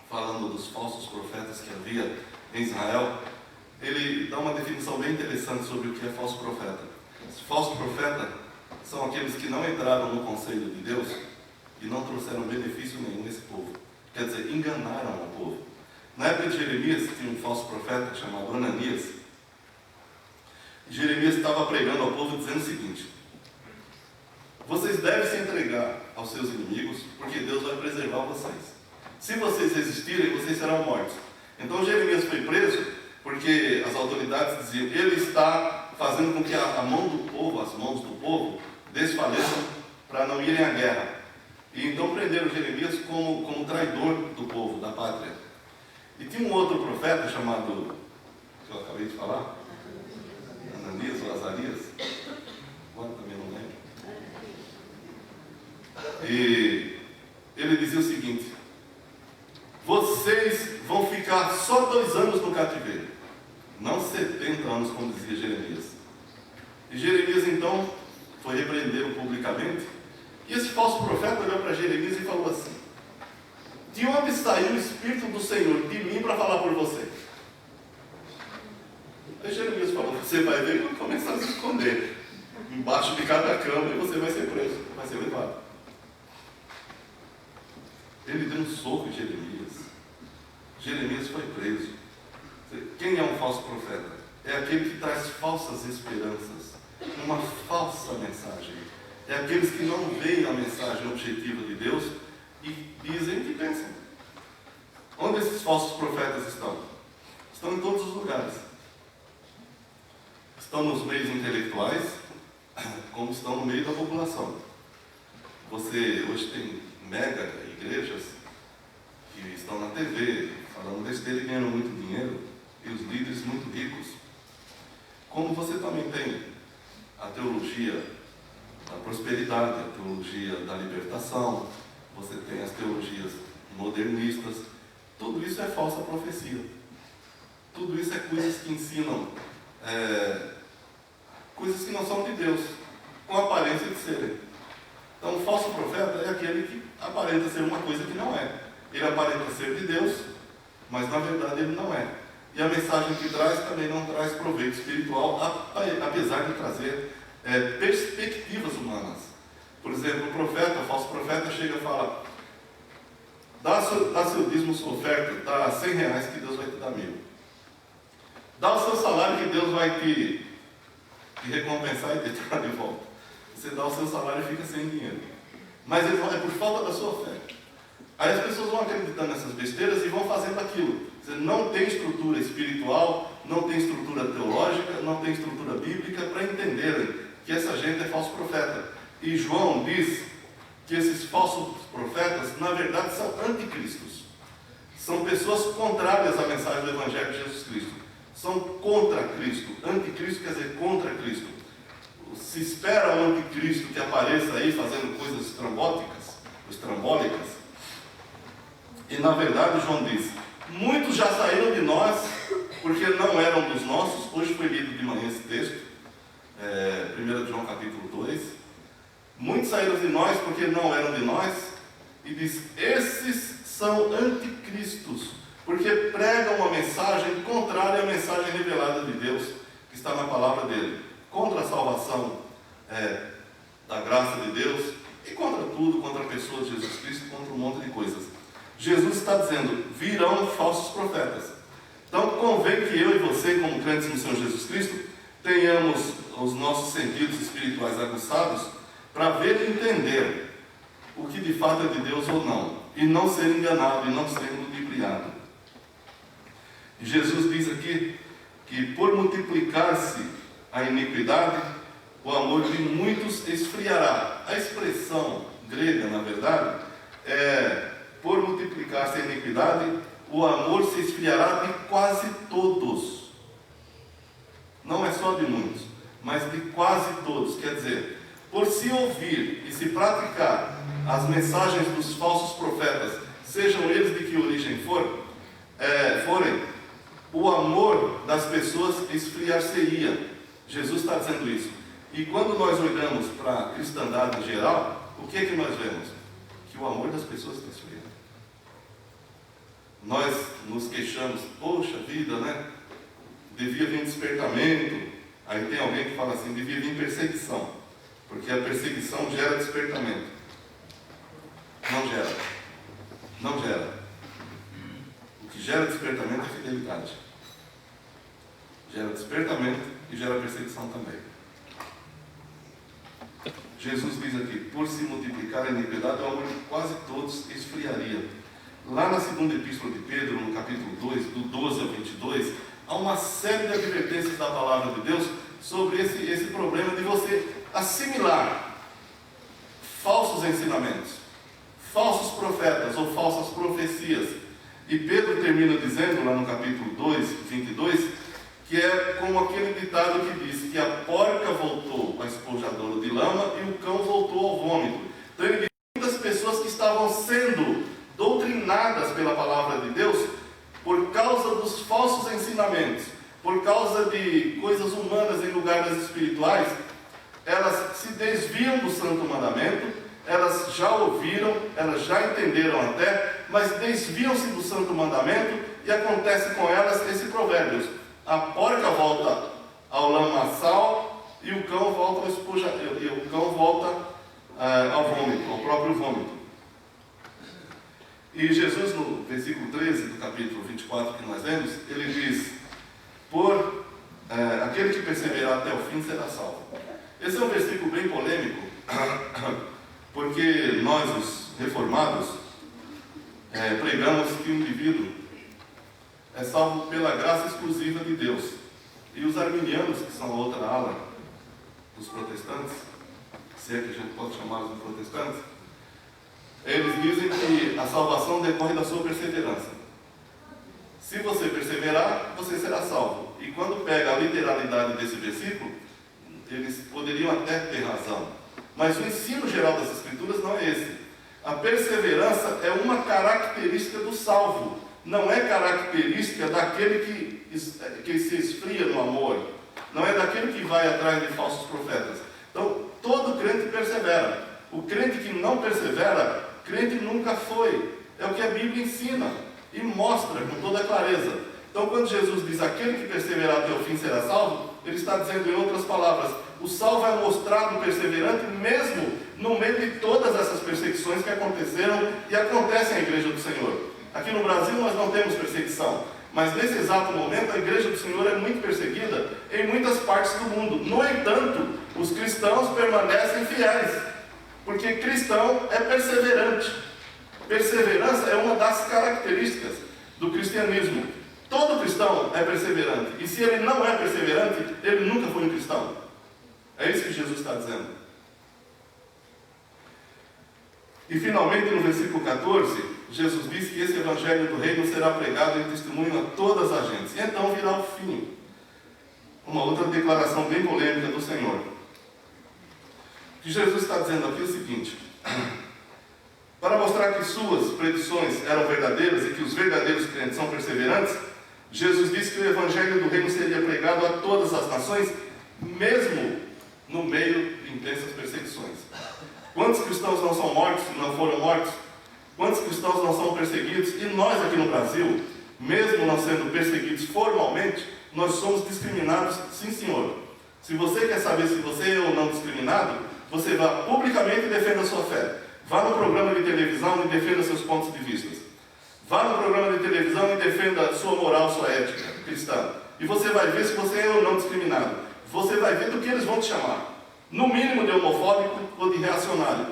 falando dos falsos profetas que havia em Israel, ele dá uma definição bem interessante sobre o que é falso profeta. Falso profeta são aqueles que não entraram no conselho de Deus e não trouxeram benefício nenhum a esse povo. Quer dizer, enganaram o povo. Na época de Jeremias, tinha um falso profeta chamado Ananias. Jeremias estava pregando ao povo dizendo o seguinte: vocês devem se entregar aos seus inimigos, porque Deus vai preservar vocês. Se vocês resistirem, vocês serão mortos. Então Jeremias foi preso porque as autoridades diziam: ele está fazendo com que a mão do povo, as mãos do povo, desfaleçam para não irem à guerra. E então prenderam Jeremias como traidor do povo, da pátria. E tinha um outro profeta chamado, que eu acabei de falar, Ananias ou Azarias, agora também não lembro. E ele dizia o seguinte: vocês vão ficar só 2 anos no cativeiro, não 70 anos, como dizia Jeremias. E Jeremias então foi repreendê-lo publicamente. E esse falso profeta olhou para Jeremias e falou assim: de onde saiu o Espírito do Senhor de mim para falar por você? Aí Jeremias falou: você vai ver e vai começar a se esconder embaixo de cada cama e você vai ser preso, vai ser levado. Ele deu um soco em Jeremias. Jeremias foi preso. Quem é um falso profeta? É aquele que traz falsas esperanças, uma falsa mensagem. É aqueles que não veem a mensagem objetiva de Deus e dizem o que pensam. Onde esses falsos profetas estão? Estão em todos os lugares. Estão nos meios intelectuais, como estão no meio da população. Você hoje tem mega igrejas que estão na TV, falando besteira e ganhando muito dinheiro, e os líderes muito ricos. Como você também tem a teologia da prosperidade, a teologia da libertação, você tem as teologias modernistas. Tudo isso é falsa profecia. Tudo isso é coisas que ensinam, coisas que não são de Deus, com a aparência de serem. Então, o falso profeta é aquele que aparenta ser uma coisa que não é. Ele aparenta ser de Deus, mas na verdade ele não é. E a mensagem que traz também não traz proveito espiritual, apesar de trazer perspectivas humanas. Por exemplo, o falso profeta chega e fala: dá seu dízimo, sua oferta, dá R$100 que Deus vai te dar 1.000. Dá o seu salário que Deus vai te recompensar e te dar de volta. Você dá o seu salário e fica sem dinheiro. Mas ele fala, é por falta da sua fé. Aí as pessoas vão acreditando nessas besteiras e vão fazendo aquilo. Você não tem estrutura espiritual, não tem estrutura teológica, não tem estrutura bíblica para entenderem que essa gente é falso profeta. E João diz que esses falsos profetas, na verdade, são anticristos. São pessoas contrárias à mensagem do Evangelho de Jesus Cristo. São contra Cristo. Anticristo quer dizer contra Cristo. Se espera um anticristo que apareça aí fazendo coisas estrambólicas. E na verdade, João diz: muitos já saíram de nós porque não eram dos nossos. Hoje foi lido de manhã esse texto, 1 João capítulo 2. Muitos saíram de nós porque não eram de nós. E diz: esses são anticristos, porque pregam uma mensagem contrária à mensagem revelada de Deus, que está na palavra dele, contra a salvação da graça de Deus, e contra tudo, contra a pessoa de Jesus Cristo, contra um monte de coisas. Jesus está dizendo: virão falsos profetas. Então convém que eu e você, como crentes no Senhor Jesus Cristo, tenhamos os nossos sentidos espirituais aguçados para ver e entender o que de fato é de Deus ou não, e não ser enganado, e não ser ludibriado. E Jesus diz aqui que por multiplicar-se a iniquidade, o amor de muitos esfriará. A expressão grega, na verdade, por multiplicar-se a iniquidade, o amor se esfriará de quase todos. Não é só de muitos, mas de quase todos. Quer dizer, por se ouvir e se praticar as mensagens dos falsos profetas, sejam eles de que origem forem, o amor das pessoas esfriar-se-ia. Jesus está dizendo isso. E quando nós olhamos para a cristandade em geral, o que é que nós vemos? Que o amor das pessoas está esfriando. Nós nos queixamos: poxa vida, né? Devia vir despertamento. Aí tem alguém que fala assim: devia vir perseguição, porque a perseguição gera despertamento. Não gera. O que gera despertamento é fidelidade. Gera despertamento e gera perseguição também. Jesus diz aqui: por se multiplicar a iniquidade, o amor de quase todos esfriaria. Lá na segunda epístola de Pedro, no capítulo 2, do 12 ao 22, há uma série de advertências da palavra de Deus sobre esse problema de você assimilar falsos ensinamentos, falsos profetas ou falsas profecias. E Pedro termina dizendo, lá no capítulo 2, 22, que é como aquele ditado que diz que a porca voltou ao esponjadouro de lama e o cão voltou ao vômito. Então ele diz que muitas pessoas que estavam sendo doutrinadas pela palavra de Deus, por causa dos falsos ensinamentos, por causa de coisas humanas em lugar das espirituais, elas se desviam do santo mandamento, elas já ouviram, elas já entenderam até, mas desviam-se do santo mandamento e acontece com elas esse provérbio: a porca volta ao lamaçal e o cão volta ao vômito, ao próprio vômito. E Jesus, no versículo 13 do capítulo 24 que nós lemos, ele diz: aquele que perseverar até o fim será salvo. Esse é um versículo bem polêmico, porque nós, os reformados, pregamos que o indivíduo é salvo pela graça exclusiva de Deus. E os arminianos, que são a outra ala dos protestantes, se é que a gente pode chamá-los de protestantes, eles dizem que a salvação decorre da sua perseverança. Se você perseverar, você será salvo. E quando pega a literalidade desse versículo, eles poderiam até ter razão. Mas o ensino geral das Escrituras não é esse. A perseverança é uma característica do salvo, não é característica daquele que se esfria no amor, não é daquele que vai atrás de falsos profetas. Então, todo crente persevera. O crente que não persevera, crente nunca foi. É o que a Bíblia ensina e mostra com toda clareza. Então, quando Jesus diz, aquele que perseverar até o fim será salvo, ele está dizendo, em outras palavras, o salvo é mostrado perseverante mesmo no meio de todas essas perseguições que aconteceram e acontecem na Igreja do Senhor. Aqui no Brasil nós não temos perseguição, mas nesse exato momento a Igreja do Senhor é muito perseguida em muitas partes do mundo. No entanto, os cristãos permanecem fiéis, porque cristão é perseverante. Perseverança é uma das características do cristianismo. Todo cristão é perseverante, e se ele não é perseverante, ele nunca foi um cristão. É isso que Jesus está dizendo. E finalmente no versículo 14, Jesus diz que esse evangelho do reino será pregado em testemunho a todas as gentes. E então virá o fim. Uma outra declaração bem polêmica do Senhor. O que Jesus está dizendo aqui é o seguinte: para mostrar que suas predições eram verdadeiras e que os verdadeiros crentes são perseverantes, Jesus disse que o evangelho do reino seria pregado a todas as nações, mesmo no meio de intensas perseguições. Quantos cristãos não são mortos e não foram mortos? Quantos cristãos não são perseguidos? E nós aqui no Brasil, mesmo não sendo perseguidos formalmente, nós somos discriminados, sim senhor. Se você quer saber se você é ou não discriminado, você vá publicamente e defenda a sua fé. Vá no programa de televisão e defenda seus pontos de vista. Vá no programa de televisão e defenda a sua moral, sua ética cristã. E você vai ver se você é ou não discriminado. Você vai ver do que eles vão te chamar. No mínimo de homofóbico ou de reacionário.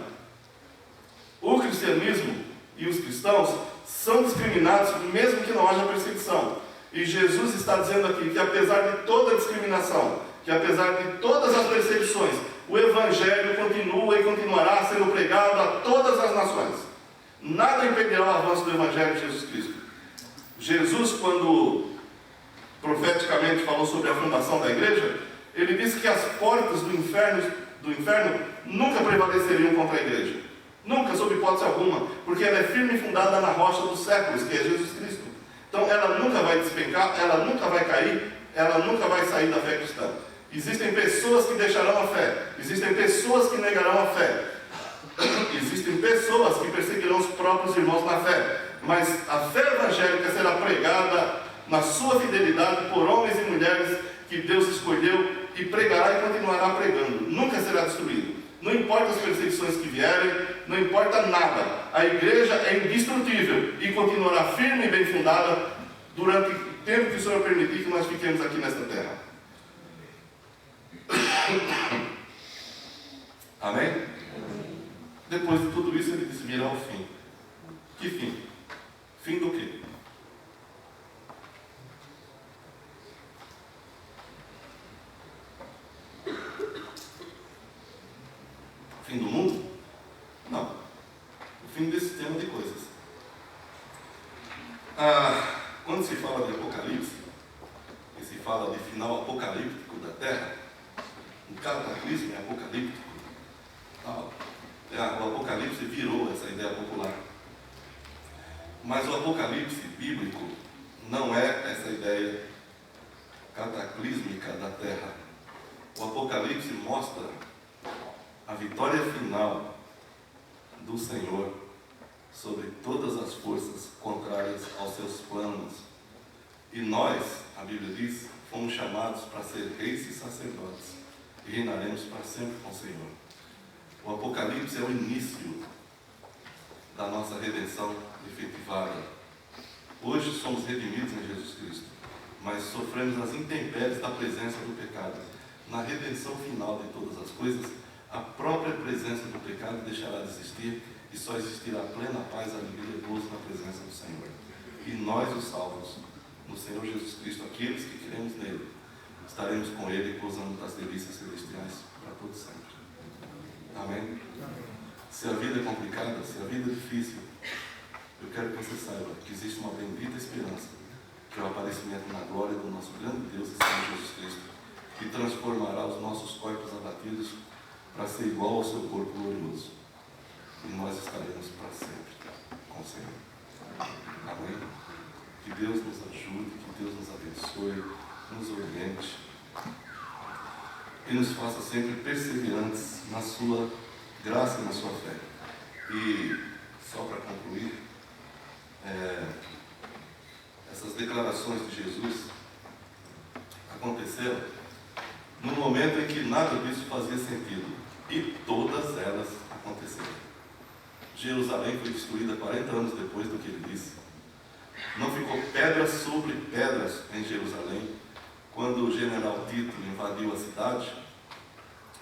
O cristianismo e os cristãos são discriminados mesmo que não haja perseguição. E Jesus está dizendo aqui que apesar de toda a discriminação, que apesar de todas as perseguições, o Evangelho continua e continuará sendo pregado a todas as nações. Nada impedirá o avanço do Evangelho de Jesus Cristo. Jesus, quando profeticamente falou sobre a fundação da igreja, ele disse que as portas do inferno nunca prevaleceriam contra a igreja. Nunca, sob hipótese alguma, porque ela é firme e fundada na rocha dos séculos, que é Jesus Cristo. Então ela nunca vai despencar, ela nunca vai cair, ela nunca vai sair da fé cristã. Existem pessoas que deixarão a fé, existem pessoas que negarão a fé, existem pessoas que perseguirão os próprios irmãos na fé, mas a fé evangélica será pregada na sua fidelidade por homens e mulheres que Deus escolheu e pregará e continuará pregando, nunca será destruído. Não importa as perseguições que vierem, não importa nada, a igreja é indestrutível e continuará firme e bem fundada durante o tempo que o Senhor permitir que nós fiquemos aqui nesta terra. Amém? Depois de tudo isso, ele disse: virá o fim. Que fim? Fim do quê? Fim do mundo? Não. O fim desse tema de coisas. Quando se fala de Apocalipse, e se fala de final apocalíptico da Terra, um cataclismo apocalíptico, o Apocalipse virou essa ideia popular. Mas o Apocalipse bíblico não é essa ideia cataclísmica da Terra. O Apocalipse mostra a vitória final do Senhor sobre todas as forças contrárias aos seus planos. E nós, a Bíblia diz, fomos chamados para ser reis e sacerdotes e reinaremos para sempre com o Senhor. O Apocalipse é o início da nossa redenção efetivada. Hoje somos redimidos em Jesus Cristo, mas sofremos as intempéries da presença do pecado. Na redenção final de todas as coisas, a própria presença do pecado deixará de existir e só existirá plena paz, alegria e gozo na presença do Senhor. E nós, os salvos, no Senhor Jesus Cristo, aqueles que cremos nele, estaremos com ele gozando das delícias celestiais para todo sempre. Amém? Se a vida é complicada, se a vida é difícil, eu quero que você saiba que existe uma bendita esperança, que é o aparecimento na glória do nosso grande Deus e Senhor Jesus Cristo, que transformará os nossos corpos abatidos para ser igual ao seu corpo glorioso. e nós estaremos para sempre com o Senhor. Amém? Que Deus nos ajude, que Deus nos abençoe, nos oriente e nos faça sempre perseverantes na sua graça e na sua fé. E só para concluir, essas declarações de Jesus aconteceram no momento em que nada disso fazia sentido, e todas elas aconteceram. Jerusalém foi destruída 40 anos depois do que ele disse. Não ficou pedras sobre pedras em Jerusalém. Quando o general Tito invadiu a cidade,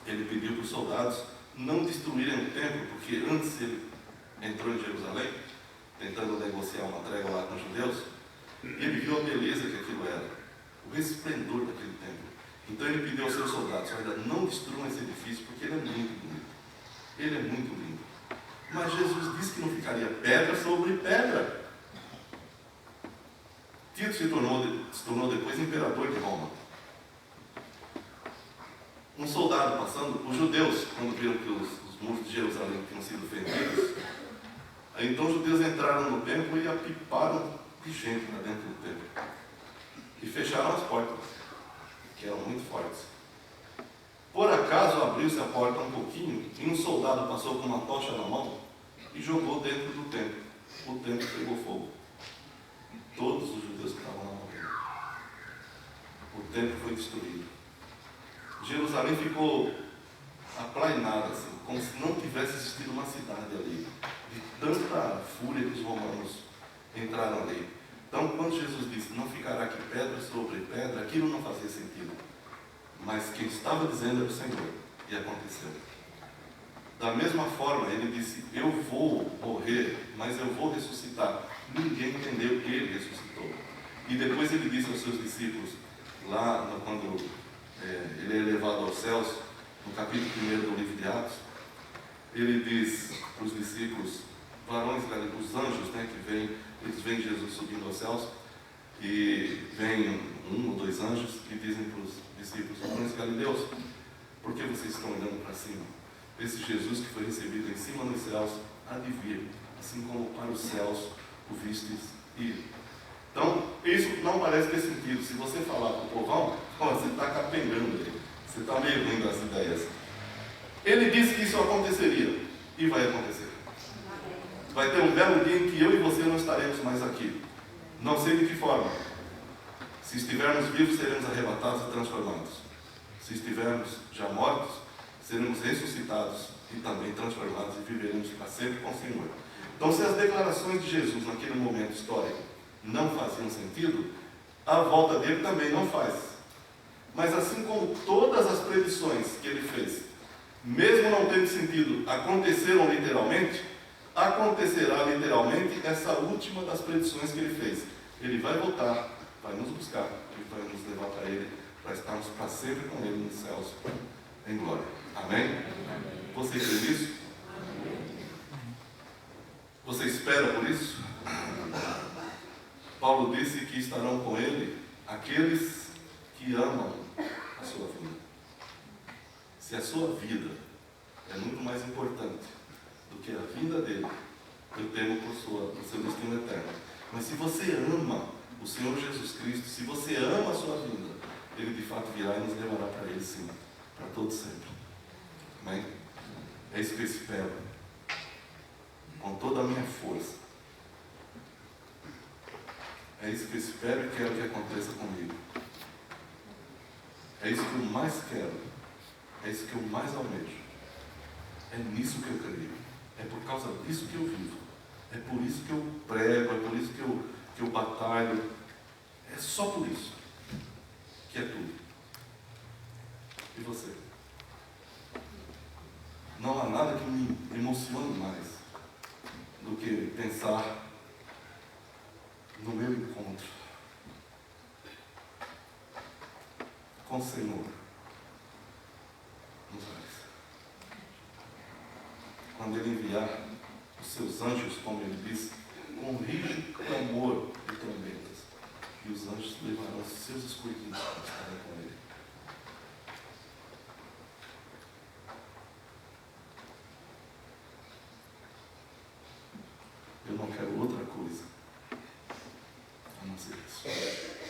ele pediu para os soldados não destruírem o templo, porque antes ele entrou em Jerusalém, tentando negociar uma trégua lá com os judeus, e ele viu a beleza que aquilo era, o resplendor daquele templo. Então ele pediu aos seus soldados: olha, não destruam esse edifício, porque ele é muito bonito. Ele é muito lindo. Mas Jesus disse que não ficaria pedra sobre pedra. Tito se tornou depois imperador de Roma. Um soldado passando, os judeus, quando viram que os muros de Jerusalém tinham sido fendidos, então os judeus entraram no templo e apiparam de gente lá dentro do templo. E fecharam as portas, que eram muito fortes. Por acaso abriu-se a porta um pouquinho e um soldado passou com uma tocha na mão e jogou dentro do templo. O templo pegou fogo. Todos os judeus que estavam lá morreram. O templo foi destruído. Jerusalém ficou aplainada, assim, como se não tivesse existido uma cidade ali, de tanta fúria que os romanos entraram ali. Então, quando Jesus disse: não ficará aqui pedra sobre pedra, aquilo não fazia sentido. Mas quem estava dizendo era o Senhor, e aconteceu. Da mesma forma, ele disse: eu vou morrer, mas eu vou ressuscitar. Ninguém entendeu que ele ressuscitou. E depois ele disse aos seus discípulos, lá quando ele é levado aos céus, no capítulo 1 do livro de Atos, ele diz para os discípulos, varões, os anjos, que vêm, eles veem Jesus subindo aos céus, e vem um ou dois anjos e dizem para os discípulos: varões galileus, por que vocês estão olhando para cima? Esse Jesus que foi recebido em cima nos céus há de vir, assim como para os céus o vistes ir. Então, isso não parece ter sentido. Se você falar para o povão, você está capengando ele, você está meio ruim das ideias. Ele disse que isso aconteceria, e vai acontecer. Vai ter um belo dia em que eu e você não estaremos mais aqui. Não sei de que forma. Se estivermos vivos, seremos arrebatados e transformados. Se estivermos já mortos, seremos ressuscitados e também transformados e viveremos para sempre com o Senhor. Então, se as declarações de Jesus naquele momento histórico não faziam sentido, a volta dele também não faz. Mas assim como todas as predições que ele fez, mesmo não tendo sentido, aconteceram literalmente, acontecerá literalmente essa última das predições que ele fez. Ele vai voltar, vai nos buscar e vai nos levar para ele, para estarmos para sempre com ele nos céus, em glória. Amém? Você crê nisso? Você espera por isso? Paulo disse que estarão com ele aqueles que amam a sua vida. Se a sua vida é muito mais importante do que a vinda dele, eu temo por seu destino eterno. Mas se você ama o Senhor Jesus Cristo, se você ama a sua vinda, ele de fato virá e nos levará para ele, sim, para todo sempre. Amém? É isso que eu espero, com toda a minha força. É isso que eu espero e quero que aconteça comigo. É isso que eu mais quero. É isso que eu mais almejo. É nisso que eu creio. É por causa disso que eu vivo. É por isso que eu prego. É por isso que eu batalho. É só por isso que é tudo. E você? Não há nada que me emocione mais do que pensar no meu encontro com o Senhor nos ares. Quando Ele enviar os seus anjos, como Ele disse, com rígido clamor e trombetas, e os anjos levarão os seus escolhidos para estarem com Ele. qualquer outra coisa a não ser isso.